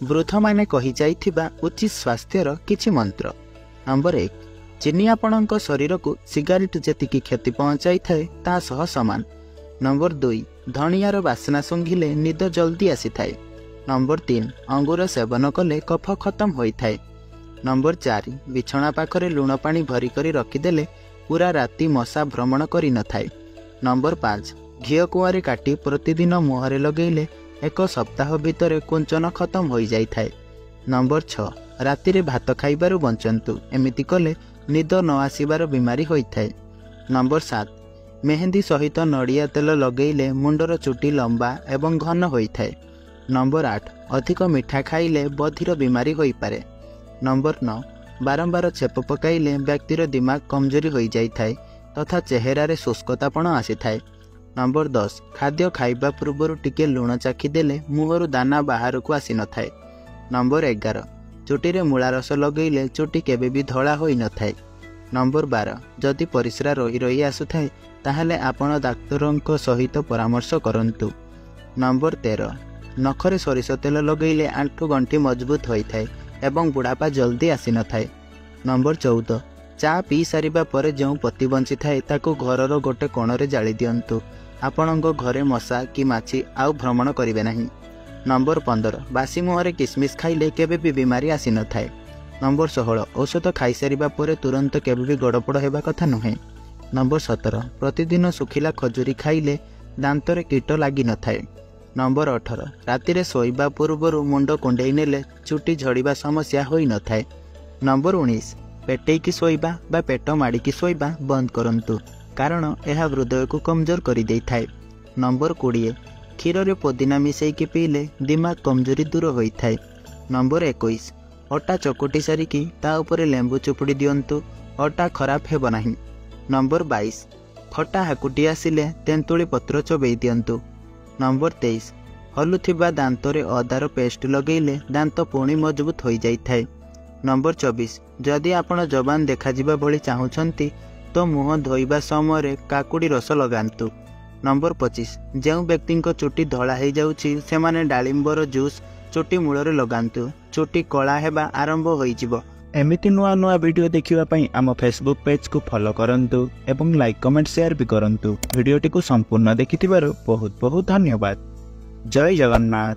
वृद्ध माने कही जाइथिबा उचित स्वास्थ्यर किछि मंत्र। नंबर 1, चीनी आपणक शरीर को सिगारेट जेतिकी क्षति पहुंचाई थाए ता सह समान। नंबर 2, धनियार बासना सुंघिले निद जल्दी आसी थाए। नंबर 3, अंगूर सेवन कले कफ खत्म होई थाए। नंबर 4, बिछଣା पाखरे लुण पानी भरी करी रखिदेले पूरा राति मशा भ्रमण करी न थाए। नंबर 5, घी कुआरी काटी प्रतिदिन मुहरे लगेले एक सप्ताह भितर कुंचन खत्म हो जाई थाए। नंबर 6, राति भात खाइबारु बंचंतु, एमिति कले निद न आसिबार बीमारी होई थाए। नंबर 7, मेहंदी सहित नड़िया तेल लगेले मुंडर चुटी लंबा एवं घन होई थाए। नंबर 8, अधिक मिठा खाइले बधिर बीमारी होई पारे। नंबर 9, बारंबार छेप पकाइले व्यक्तिर दिमाग कमजोरी होई जाई थाए तथा चेहरा शुष्कतापण आसी थाए। नंबर 10, खाद्य खाइबा पूर्व टिके लुण चाखी देले मुहरु दाना बाहर को आसी न थाए। नंबर 11, चुटी रे मूला रस लगेले चुटी केबे भी धला होई न थाए। नंबर 12, जदि परिस्रा रही रही आसुथाए ताहले आपण डाक्तरंक सहित परामर्श करंतु। नंबर 13, नखरे सरिष तेल लगेले आंठु गंठी मजबूत होई थाए एवं बुढ़ापा जल्दी आसी न थाए। नंबर 14, चा पी सारिबा परे जो पति बंची थाए ताकू घरर गोटे कोणरे जाली दियंतु, आपणक घरे मशा कि माछी आउ भ्रमण करिवे नाही। नंबर 15, बासी मुहरे किसमिस खाइले केबे भी बीमारी आसी न थाए। नंबर 16, औषध खाई सारिबा परे तुरंत केबे भी गड़पड़ हेबा कथा नुहे। नंबर 17, प्रतिदिन सुखिला खजुरी खाइले दांतरे कीट लागी न थाए। नंबर 18, रातिरे सोइबा पूर्व मुंड कुंडई नेले चुटी झड़िबा समस्या होई न थाए। नंबर 19, पेटेकी शोइबा बा पेट माड़िकी शोइबा बंद करंतु, कारण यह हृदय को कमजोर करि देई थाए। नंबर 20, क्षीर रे पुदीना मिसेइकी पीले दिमाग कमजोरी दूर होई थाए। नंबर 21, अटा चकुटी सारिकी ता उपरे लेंबू चुपुड़ी दियंतु, अटा खराब हेब नाही। नंबर 22, खटा हाकुटी आसिले तेंतुली पत्र चोबेई दियंतु। नंबर 23, हलुथिबा दांतरे अदार पेस्ट लगेले दांत पुणी मजबूत होई जाई थाए। नंबर 24, जदि आपण जबान देखाजिबा भली चाहुछंती तो मुह धोइबा समय काकुड़ी रस लगांतु। नंबर 25, जो व्यक्ति चुटी धला हो जाउछि सेमाने डालिंबर जूस चुटी मूलरे लगांतु, चुटी कला हेबा आरंभ होइजिबो। एमिति नुआ नुआ वीडियो देखिबा पई आम फेसबुक पेज को फॉलो करंतु एवं लाइक कमेंट शेयर भी करंतु। वीडियोटी को संपूर्ण देखिथिबारु बहुत बहुत धन्यवाद। जय जगन्नाथ।